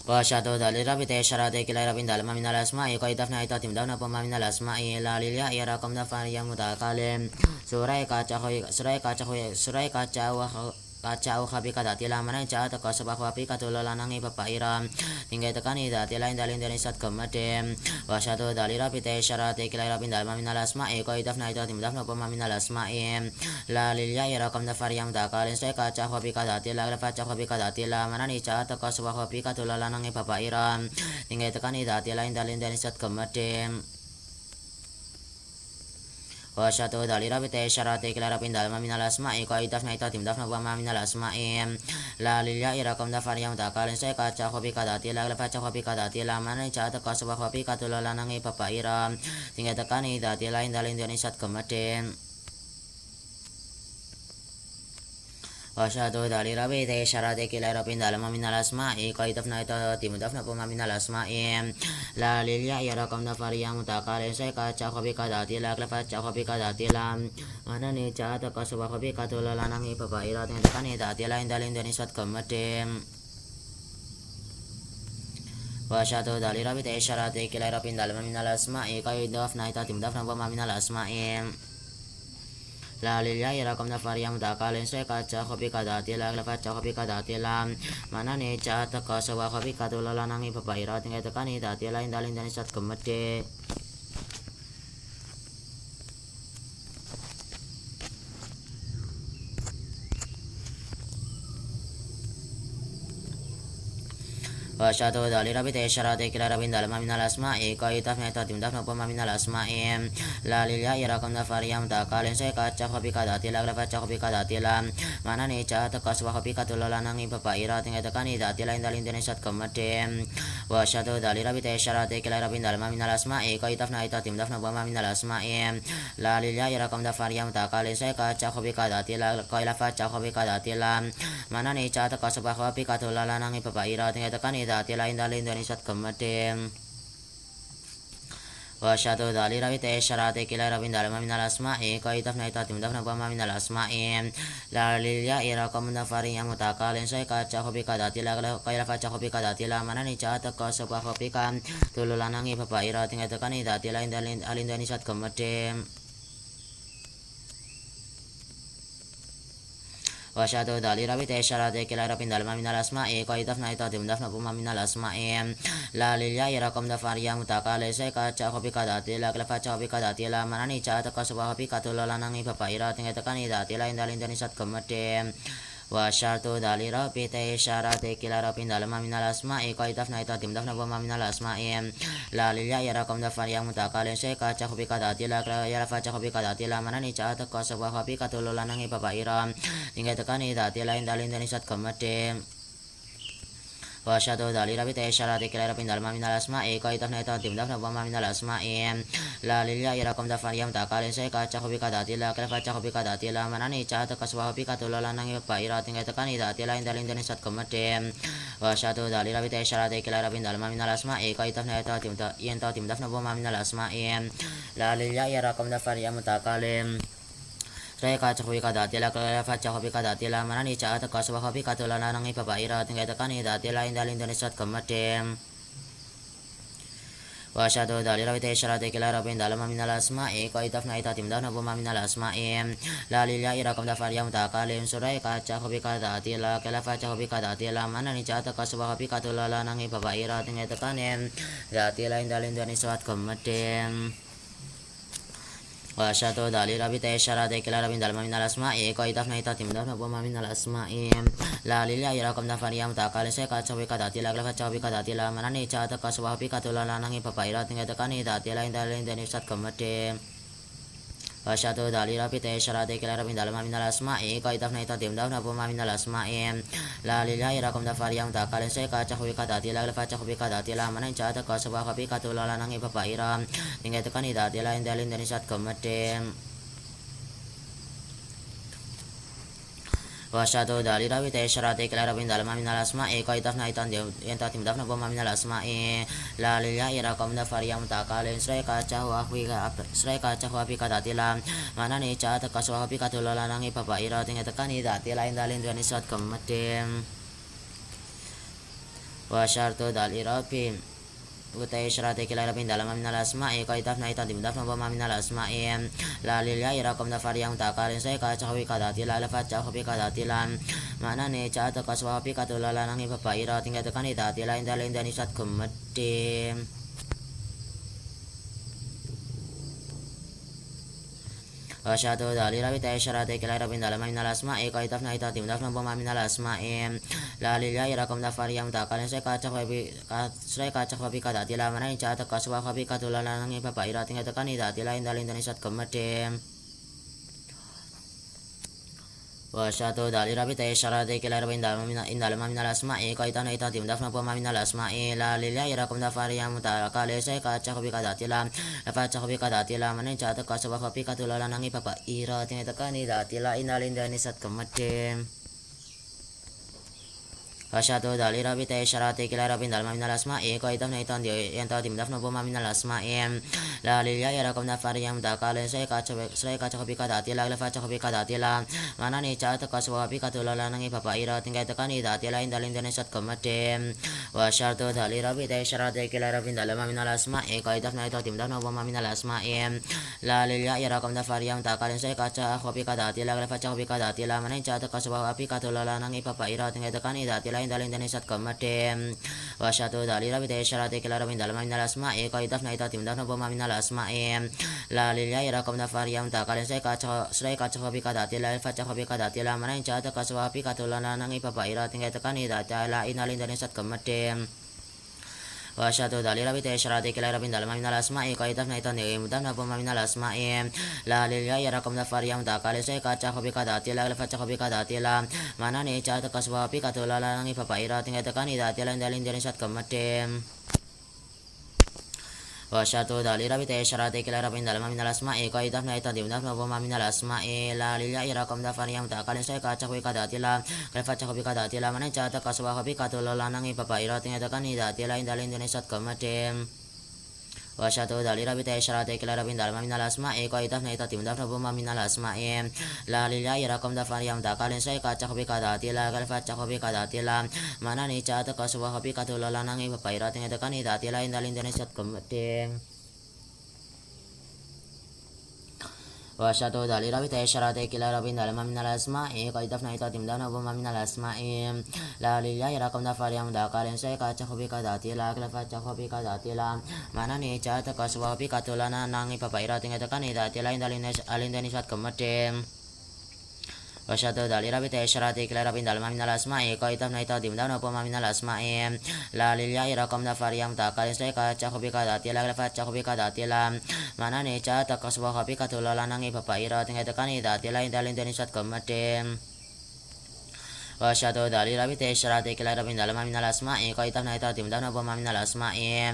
وأشهد dalira bite syarate kila rabin dalma minal asma'i qaitafna itatim dawna pama minal asma'i la lilia yarakum dafan yang mutakalim surai kaca kacau khabi kata tila mana ca ta kasabah wapi katula lanangi papairam tinggai tekani da tila indalin dari sat kemadem wasyatu dalira bite syarate kila rabin dalma minal asma'i qaitafna itatim dawna pama minal asma'i la lilia yarakum dafan yang mutakalim surai kaca khabi kata tila mana ni ca ta kasabah wapi katula lanangi papairam tinggai tekani da tila indalin dari sat kemadem wasyatu dalira bite syarate kila rabin dalma minal asma'i qaitafna itatim dafna pama minal asma'i la lilia irakum dafar yang takalin saya kaca khobi kadatila lepaca khobi kadatila mana ca ta kasabah khobi katula lanangi papairam tinggal tekani datila indalin donisat kemaden wasyatu dalira bite syarate kila rabin dalma minal asma'i qaitafna itatim dafna pama minal asma'i la lilia yarakum dafar yang mutakalin saya kaca khobi kadatila lepaca khobi kadatila mana ni ca ta kasabah khobi katula lanangi papairam tinggal tekani datila indalin donisat kemaden wasyatu dalira bite syarate kila rabin dalma minal asma'i qaitafna itatim dafna pama minal asma'i la lilia yarakum dafar yang mutakalin saya kaca khobi kadatila lepaca khobi kadatila mana ni ca ta kasabah khobi katula lanangi papairam tinggal tekani datila indalin donisat kemaden wasyatu dalira bite syarate kila rabin dalma minal asma'i qaitafna itatim dafna pama minal asma'i la lilia yarakum dafar yang mutakalin saya kaca khobi kadatila lepaca khobi kadatila mana ni ca ta kasabah khobi katula lanangi papairam tinggal tekani datila indalin donisat kemaden wasyatu dalira bite syarate kila rabin dalma minal asma'i qaitafna itatim dafna pama minal asma'i la lilia yarakum dafar yang mutakalin saya kaca khobi kadatila lepaca khobi kadatila mana ni ca ta kasabah khobi katula lanangi papairam tinggal tekani datila indalin donisat kemaden wasyatu dalira bite syarate kila rabin dalma minal asma'i qaitafna itatim dafna pama minal asma'i la lilia irakum dafar yang mutakalin saya kaca khobi kadatila lepaca khobi kadatila mana ni ca ta kasabah khobi katula lanangi papairam tinggal tekani datila indalin donisat kemaden wasyatu dalira bite syarate kila rabin dalma minal asma'i qaitafna itatim dafna pama minal asma'i la lilia yarakum dafar yang mutakalin saya kaca khobi kadatila lepaca khobi kadatila mana ni ca ta kasabah khobi katula lanangi papairam tinggal tekani datila indalin donisat kemaden wasyatu dalira bite syarate kila rabin dalma minal asma'i qaitafna itatim dafna pama minal asma'i la lilia yarakum dafar yang mutakalin saya kaca khobi kadatila lepaca khobi kadatila mana ni ca ta kasabah khobi katula lanangi papairam tinggal tekani datila indalin donisat kemaden wasyatu dalira bite syarate kila rabin dalma minal asma'i qaitafna itatim dafna pama minal asma'i la lilia yarakum dafar yang mutakalin saya kaca khobi kadatila lepaca khobi kadatila mana ni ca ta kasabah khobi katula lanangi papairam tinggal tekani datila indalin donisat kemaden wasyatu dalira bite syarate kila rabin dalma minal asma'i qaitafna itatim dafna pama minal asma'i la lilia yarakum dafar yang mutakalin saya kaca khobi kadatila lepaca khobi kadatila mana ni ca ta kasabah khobi katula lanangi papairam tinggal tekani datila indalin donisat kemaden wasyatu dalira bite syarate kila rabin dalma minal asma'i qaitafna itatim dafna pama minal asma'i la lilia irakum dafar yang mutakalin surai kaca khobi kadatila lepaca khobi kadatila mana ni ca ta kasabah khobi katula lanangi papairam tinggal tekani datila indalin donisat kemaden wasyatu dalira bite syarate kila rabin dalma minal asma'i qaitafna itatim dafna pama minal asma'i la lilia irakum dafar yang mutakalin saya kaca khobi kadatila lepaca khobi kadatila mana ni ca ta kasabah khobi katula lanangi papairam tinggal tekani datila indalin donisat kemaden wasyatu dalira bite syarate kila rabin dalma minal asma'i qaitafna itatim dafna pama minal asma'i la lilia irakum dafar yang mutakalin saya kaca khobi kadatila lepaca khobi kadatila mana ni ca ta kasabah khobi katula lanangi papairam tinggal tekani datila indalin donisat kemaden wasyatu dalira bite syarate kila rabin dalma minal asma'i qaitafna itatim dafna pama minal asma'i la lilia irakum dafar yang mutakalin saya kaca khobi kadatila mana ni ca ta kasabah khobi katula lanangi papairam tinggal tekani datila indalin donisat kemaden wa syartu dalirabi utai syarate kila rabin dalam minal asma'i qaidafna ita dimdafna wa minal asma'i la lil ya irakum dafar yang takalin saya kaca hawi kadati la lafat ca hawi kadati la mana ne ca ta kaswa hawi katula la nangi bapa ira tinggal tekan ita tila inda linda nisat kumete Asyhadu dalil rabi ta syarate kila rabin dalam minal asma'i qaidafna ita dimdafna wa minal asma'i la lil ya irakum dafar yang takalin saya kaca hawi kadati la mana ne ca ta kaswa hawi katula la nangi bapa ira tinggal tekan ita tila inda linda nisat kumete wa syatu dalil rabi ta syarate kila rabin dalam minal asma'i qaidafna ita dimdafna wa minal asma'i la lil ya irakum dafar yang takalin saya kaca hawi kadati la lafat ca hawi kadati la mana ne ca ta kaswa hawi katula la nangi bapa ira tinggal tekan ita tila inda linda nisat kumete Asyhadu dalil rabi ta syarate kila rabin dalam minal asma'i qaidafna ita yang ta dimdafna wa minal asma'i la lil ya irakum dafar yang takalin saya kaca hawi kadati la lafat ca hawi kadati la mana ne ca ta kaswa hawi katula la nangi bapa ira tinggal tekan ita tila inda linda nisat kumete wa syartu dalil rabi ta syarate kila rabin dalam minal asma'i qaidafna ita dimdafna wa minal asma'i la lil ya irakum dafar yang takalin saya kaca hawi kadati la lafat ca hawi kadati la mana ne ca ta kaswa hawi katula la nangi bapa ira tinggal tekan ita tila inda linda nisat kumete wa syartu dalil rabi ta syarate kila rabin dalam minal asma'i qaidafna ita dimdafna wa minal asma'i la lil ya irakum dafar yang takalin saya kaca hawi kadati la lafat ca hawi kadati la mana ne ca ta kaswa hawi katula la nangi bapa ira tinggal tekan ita tila inda linda nisat kumete wa syatu dalil rabi ta syarate kila rabin dalam minal asma'i qaidafna ita dimdafna wa minal asma'i la lil ya irakum dafar yang takalin saya kaca hawi kadati la lafat ca hawi kadati la mana ne ca ta kaswa hawi katula la nangi bapa ira tinggal tekan ita tila inda linda nisat kumete wa syatu dalil rabi ta syarate kila rabin dalam minal asma'i qaidafna ita dimdafna wa minal asma'i la lil ya irakum dafar yang takalin saya kaca hawi kadati la lafat ca hawi kadati la mana ca ta kaswa hawi katula la nangi bapa ira tinggal tekan ita tila inda linda nisat kumete wa syatu dalil rabi ta syarate kila rabin dalam minal asma'i qaidafna ita dimdafna wa minal asma'i la lil ya irakum dafar yang takalin saya kaca hawi kadati la lafat ca hawi kadati la mana ne ca ta kaswa hawi katula la nangi bapa ira tinggal tekan ita tila inda linda nisat kumete wa syatu dalil rabi ta syarate kila rabin dalam minal asma'i qaidafna ita dimdafna wa minal asma'i la lil ya irakum dafar yang takalin saya kaca hawi kadati la lafat ca hawi kadati la mana ne ca ta kaswa hawi katula la nangi bapa ira tinggal tekan ita tila inda linda nisat kumete wa syatu dalil rabi ta syarate kila rabin dalam minal asma'i qaidafna ita dimdafna wa minal asma'i la lil ya irakum dafar yang takalin saya kaca hawi kadati la lafat ca hawi kadati la mana ne ca ta kaswa hawi katula la nangi bapa ira tinggal tekan ita tila inda linda nisat kumete wa syatu dalil rabi ta syarate kila rabin dalam minal asma'i qaidafna ita dimdafna wa minal asma'i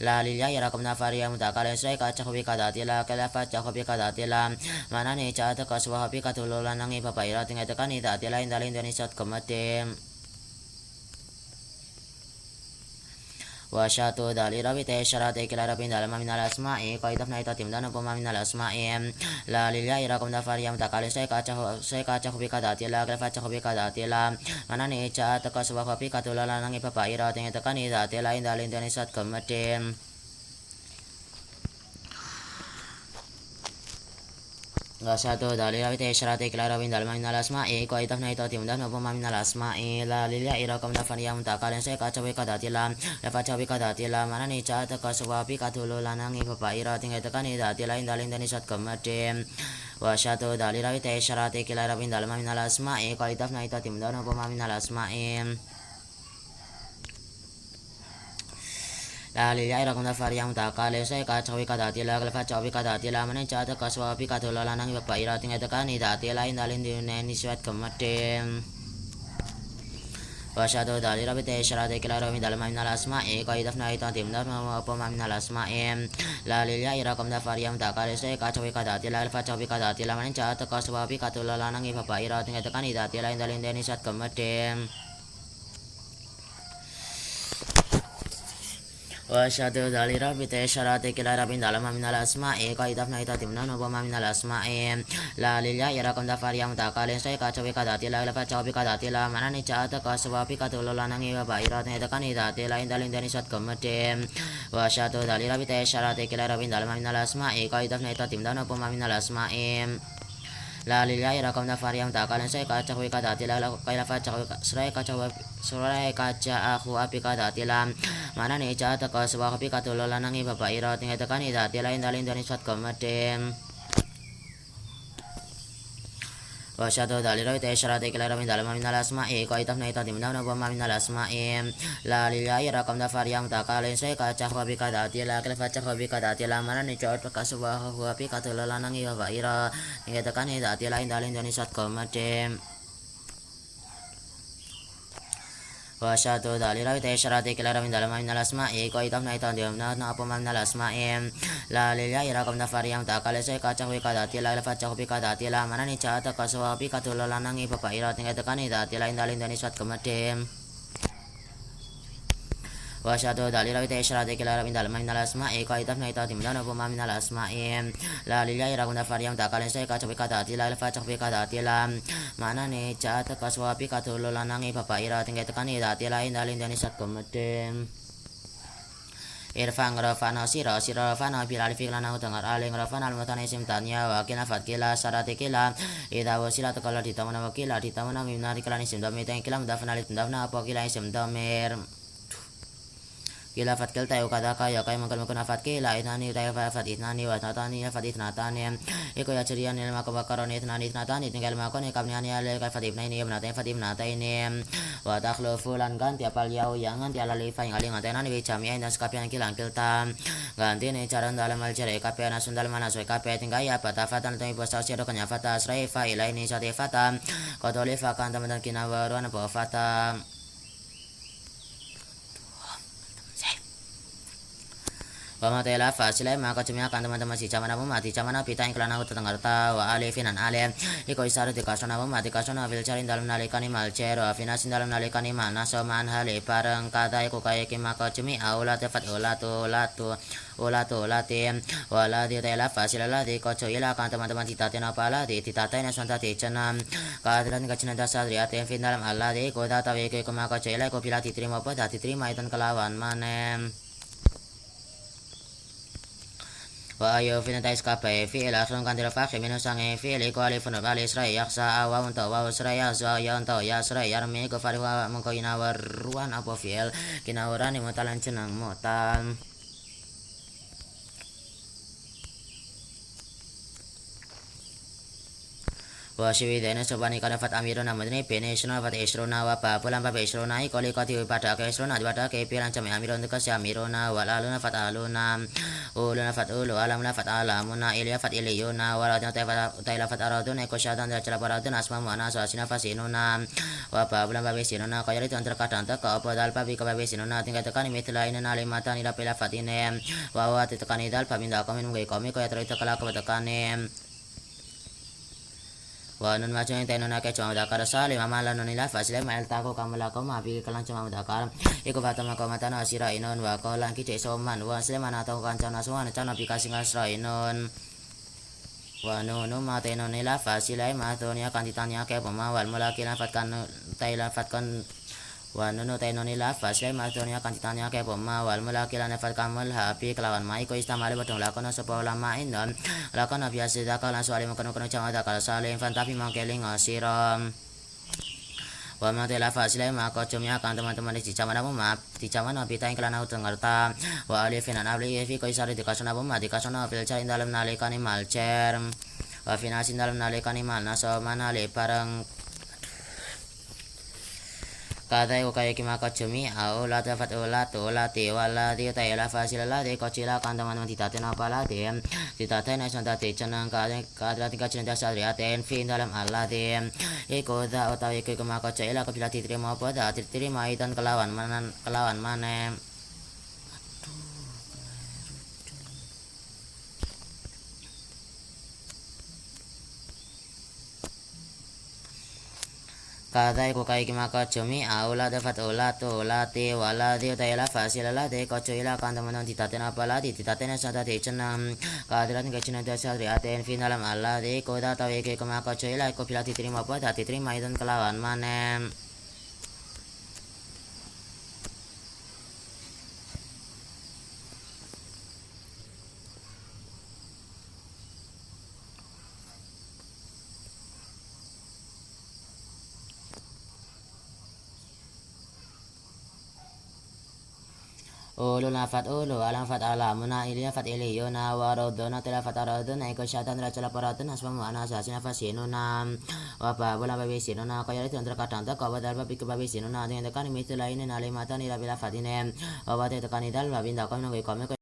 la lil ya irakum dafar yang takalin saya kaca hawi kadati la lafat ca hawi kadati la mana ne ca ta kaswa hawi katula la nangi bapa ira tinggal tekan ita tila inda linda nisat kumete wa syatu dalil rabi ta syarate kila rabin dalam minal asma'i qaidafna ita dimdafna wa minal asma'i la lil ya irakum dafar yang takalin saya kaca hawi kadati la lafat ca hawi kadati la mana ne ca ta kaswa hawi katula la nangi bapa ira tinggal tekan ita tila inda linda nisat kumete wa syatu dalil rabi ta syarate kila rabin dalam minal asma'i qaidafna ita dimdafna wa minal asma'i la lil ya irakum dafar yang takalin saya kaca hawi kadati la lafat ca hawi kadati la mana ne ca ta kaswa hawi katula la nangi bapa ira tinggal tekan ita tila inda linda nisat kumete wa syatu dalil rabi ta syarate kila rabin dalam minal asma'i qaidafna ita dimdafna wa minal asma'i la lil ya irakum dafar yang takalin saya kaca hawi kadati la lafat ca hawi kadati la mana ca ta kaswa hawi katula la nangi bapa ira tinggal tekan ita tila inda linda nisat kumete wa syatu dalil rabi ta syarate kila rabin dalam minal asma'i qaidafna ita dimdafna wa minal asma'i la lil ya irakum dafar yang takalin saya kaca hawi kadati la lafat ca hawi kadati la mana ca ta kaswa hawi katula la nangi bapa ira tinggal tekan ita tila inda linda nisat kumete wa syadu dali rabbi te syarate kila rabbi dalam minal asma'i qaidafna ita timna no bama minal asma'i la lilya irakum dafar yang takalin sai ka cobi kadati la fa cobi kadati la mana ni caata ka sawapi ka tulola nangi wa bairat ne tekan ita te lain dalin dani sat kemete wa syadu dali rabbi te syarate kila rabbi dalam minal asma'i qaidafna ita timna no bama minal asma'i la lillahi rakom da variam ta kalen sai kaca hui kada tila la kaila fa ca serai kaca aku api kada tila mana ni ca ta ka sewa api katu lola nangi bapa ira tinggal tekan ida tila indalin dari sat komadem wa syadu dalira ita syarate kila rabin dalam minal asma'i qaitaf na ita dimna na bama minal asma'i la lillahi rakom da variam ta kalen sai kaca api kada tila kaila fa ca api kada tila mana ni ca ta ka sewa api katu lola nangi bapa ira tinggal tekan ida tila indalin dari sat komadem wa syadu dalira ita syarate kila rabin dalam minal asma'i qaitaf na ita dimna na bama minal asma'i la lillahi rakom da variam ta kalen sai kaca api kada tila kaila fa ca api kada tila mana ni ca ta ka sewa api katu lola nangi bapa ira tinggal tekan ida tila indalin dari sat komadem wa syadu dalira ita syarate kila rabin dalam minal asma'i qaitaf na ita dimna na bama minal asma'i la lillahi rakom da variam ta kalen sai kaca api kada tila kaila fa ca api kada tila mana ni ca ta ka sewa api katu lola nangi bapa ira tinggal tekan ida tila indalin dari sat komadem irfan rafana sira rafana bil alif lana utangar aling rafana al mutana isim tanya wa kila fat kila syarate kila ida wasila takala ditamana wakila ditamana mimna diklan isim dhamir tan kila mudafna lit mudafna apa kila isim dhamir kila fat kil tayu kada ka ya kai mangkal mangkal fat kila itnani tayu fat itnani wa natani fat itnatani iko ya cirian ilma kabakaron itnani tinggal makon ikamni ale kal fat ibnaini ibnatain fat ibnatain wa takhlu fulan ganti apal yau yang ganti ala lifa yang aling atena ni jami'in dan sekapian kilang kilta ganti ni cara dalam al jare kapian asun dalam mana so kapia tinggal ya patafatan tu ibu sasi do kanya fata sraifa ilaini sate fata qadolifa kan teman-teman kinawaru ana fata Pamatela fasile maka cumia kan teman-teman si camana mati camana pita yang kelana utangarta wa alifinan ale iko isaru di kasona mati kasona fil carin dalam nalikani malcer wa finasin dalam nalikani mana soman hale pareng kata iko kaya maka cumi aula tefat ulatu lati wala di tela fasile la di koco ila kan teman-teman tita tena pala di tita tena sonta ti cenam kadran kacina dasar ya fin dalam Allah di kota tawe iko maka cila iko pila diterima pada diterima itan kelawan manem wa ayo fina tais kapai fi ila sun kan dirafa khiminu sange fi ila ko alifun bal isra'i yaksa awa unta wa isra'a za ya unta ya isra'i yarmi ko fari wa mengko ina waruan apa fi'il kina warani mutalan cenang mutan wa shiwidena sobani kana fat amiruna madni pene isrona fat isrona wa pa pulan pa isrona I koli kati pada ke isrona pada ke piran cam amirun ka si amiruna wal aluna fat aluna uluna fat ulu alamuna fat alamuna ilya fat iliyuna waladna taila fat araduna ko syadan da cala paraduna asma mana so asina fasinuna wa pa pulan pa sinuna ko yari tantra kadanta ka apa dal pa bi ka pa sinuna tinggal tekan mitlaina nalimata nila pila fatine wa tekan idal pa minda komen ngai komi ko ya terita kala ka tekane wa nun macam yang tenunake cuma dakar salim amala nun ila fasile mael tako kamala ko mapi kalan cuma dakar iko fatama ko mata na sira inon wa ko lang kice soman wa sile mana to kan cana soman cana aplikasi ngasra inon wa nun mate nun ila fasile matonia kan ditanya ke pemawal mulaki lafat kan taila fatkan wa nunu tainoni la fasle mastonia kan ditanya ke pemawal mulaki lan lafat kamal hapi kelawan mai ko istamale bodong lakona sapa ulama inon lakona biasa dakal langsung alim kono cama dakal salim fantapi mangkeling asiram wa mate la fasle maka cumia kan teman-teman di camana maaf di camana pita yang kelana utengarta wa alifin an abli fi ko isari di kasona buma di kasona fil cain dalam nalikani malcer wa finasin dalam nalikani mana so mana le parang kata ko kaya kimaka cumi au la tafat ulatu lati wala di taila fasila la de ko cila kan teman-teman ditate apa la de ditate na sonta te cenang kadra tingkat cinta sadriaten fin dalam Allah de iko da utawi ko kimaka cila ko bila diterima apa da diterima itan kelawan mana Katai kukai kimaka cumi aula dapat ula tu ula ti wala di utayla fasilala de kocuila kantaman titatena pala di titatena sada di cenam kadiran kecina dasa riaten finalam Allah di koda tawi ke kumaka cuila ko pilati terima pada terima itu kelawan manem. Ulu nafat ulu alam fat alamuna ilya fat iliyuna warodona tela fat arodona iko syatan racala paratun asma mu'ana asasina fasinuna wapa bulan babisinuna kaya itu antara kadang tak kawa dalba pikir babisinuna dengan tekan imitu lainin alimatan ila bila fatine wapa tekan idal babinda kami nunggu kami